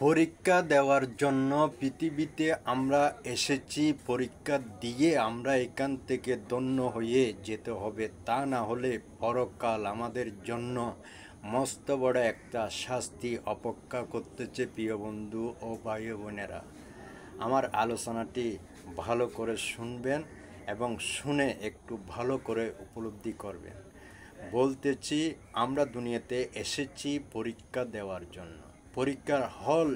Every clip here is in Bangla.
পরীক্ষা দেওয়ার জন্য পৃথিবীতে আমরা এসেছি। পরীক্ষা দিয়ে আমরা এখান থেকে ধন্য হয়ে যেতে হবে, তা না হলে পরকাল আমাদের জন্য মস্ত বড় একটা শাস্তি অপেক্ষা করতেছে। প্রিয় বন্ধু ও ভাই বোনেরা, আমার আলোচনাটি ভালো করে শুনবেন এবং শুনে একটু ভালো করে উপলব্ধি করবেন। বলতেছি, আমরা দুনিয়াতে এসেছি পরীক্ষা দেওয়ার জন্য। পরীক্ষার হল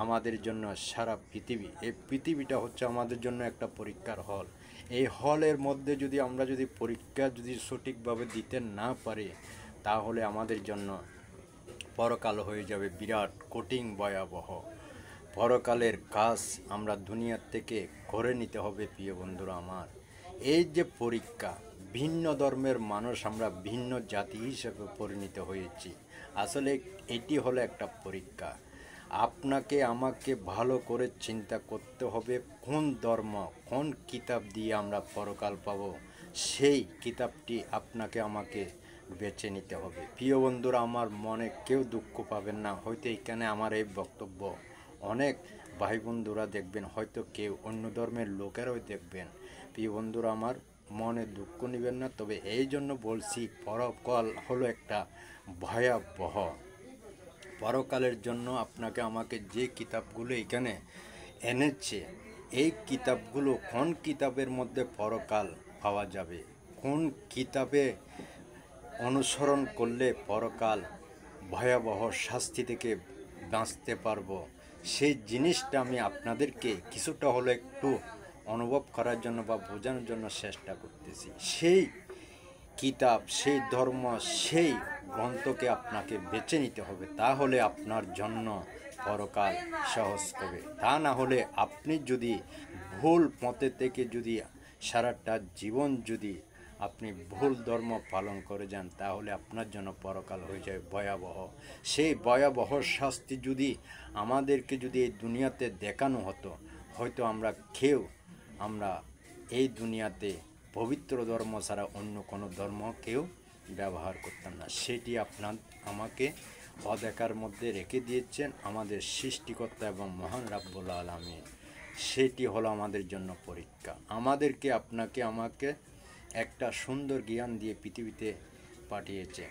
আমাদের জন্য সারা পৃথিবী, এই পৃথিবীটা হচ্ছে আমাদের জন্য একটা পরীক্ষার হল। এই হলের মধ্যে যদি আমরা পরীক্ষা সঠিকভাবে দিতে না পারি, তাহলে আমাদের জন্য পরকাল হয়ে যাবে বিরাট কঠিন ভয়াবহ। পরকালের কাজ আমরা দুনিয়ার থেকে করে নিতে হবে। প্রিয় বন্ধুরা আমার, এই যে পরীক্ষা, ভিন্ন ধর্মের মানুষ আমরা ভিন্ন জাতি হিসেবে পরিণত হয়েছি। আসলে এটি হলো একটা পরীক্ষা। আপনাকে আমাকে ভালো করে চিন্তা করতে হবে, কোন ধর্ম কোন কিতাব দিয়ে আমরা পরকাল পাবো, সেই কিতাবটি আপনাকে আমাকে বেছে নিতে হবে। প্রিয় বন্ধুরা আমার, মনে কেউ দুঃখ পাবেন না। হয়তো এখানে আমার এই বক্তব্য অনেক ভাই বন্ধুরা দেখবেন, হয়তো কেউ অন্য ধর্মের লোকেরাও দেখবেন। প্রিয় বন্ধুরা আমার, মনে দুঃখ নেবেন না। তবে এই জন্য বলছি, পরকাল হলো একটা ভয়াবহ। পরকালের জন্য আপনাকে আমাকে যে কিতাবগুলো এখানে এনেছে, এই কিতাবগুলো কোন কিতাবের মধ্যে পরকাল পাওয়া যাবে, কোন কিতাবে অনুসরণ করলে পরকাল ভয়াবহ শাস্তি থেকে বাঁচতে পারবো, সেই জিনিসটা আমি আপনাদেরকে কিছুটা হলো একটু অনুভব করার জন্য বা বোঝানোর জন্য চেষ্টা করতেছি। সেই কিতাব, সেই ধর্ম, সেই গ্রন্থকে আপনাকে বেছে নিতে হবে, তাহলে আপনার জন্য পরকাল সহজ হবে। তা না হলে আপনি যদি ভুল পথে থেকে সারাটা জীবন আপনি ভুল ধর্ম পালন করে যান, তাহলে আপনার জন্য পরকাল হয়ে যায় ভয়াবহ। সেই ভয়াবহ শাস্তি আমাদেরকে এই দুনিয়াতে দেখানো হতো, হয়তো আমরা এই দুনিয়াতে পবিত্র ধর্ম ছাড়া অন্য কোনো ধর্ম ব্যবহার করতাম না। সেটি আমাকে অদেখার মধ্যে রেখে দিয়েছেন আমাদের সৃষ্টিকর্তা এবং মহান রাব্বুল আলামিন। সেটি হলো আমাদের জন্য পরীক্ষা। আপনাকে আমাকে একটা সুন্দর জ্ঞান দিয়ে পৃথিবীতে পাঠিয়েছেন।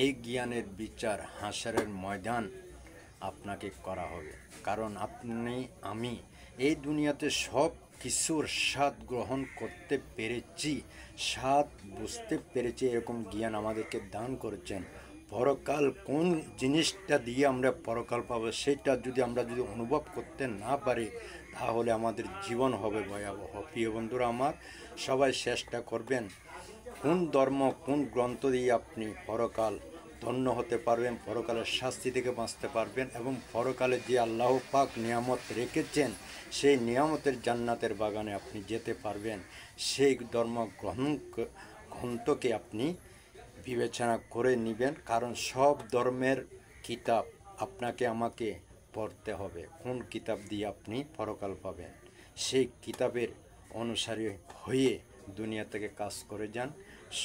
এই জ্ঞানের বিচার হাশরের ময়দান আপনাকে করা হবে। কারণ আমি এই দুনিয়াতে সব কিছুর স্বাদ গ্রহণ করতে পেরেছি, স্বাদ বুঝতে পেরেছি, এরকম জ্ঞান আমাদেরকে দান করেছেন। পরকাল কোন জিনিসটা দিয়ে আমরা পরকাল পাবো, সেটা আমরা অনুভব করতে না পারি, তাহলে আমাদের জীবন হবে ভয়াবহ। প্রিয় বন্ধুরা আমার, সবাই চেষ্টা করবেন কোন ধর্ম কোন গ্রন্থ দিয়ে আপনি পরকাল ধন্য হতে পারবেন, পরকালের শাস্তি থেকে বাঁচতে পারবেন এবং পরকালে যে আল্লাহ পাক নিয়ামত রেখেছেন, সেই নিয়ামতের জান্নাতের বাগানে আপনি যেতে পারবেন। সেই ধর্ম গ্রন্থকে আপনি বিবেচনা করে নেবেন, কারণ সব ধর্মের কিতাব আপনাকে আমাকে পড়তে হবে। কোন কিতাব দিয়ে আপনি পরকাল পাবেন, সেই কিতাবের অনুসারী হয়ে দুনিয়া থেকে কাজ করে যান।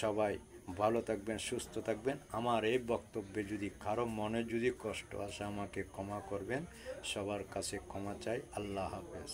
সবাই ভালো থাকবেন, সুস্থ থাকবেন। আমার এই বক্তব্যে কারো মনে কষ্ট আসে, আমাকে ক্ষমা করবেন। সবার কাছে ক্ষমা চাই। আল্লাহ হাফেজ।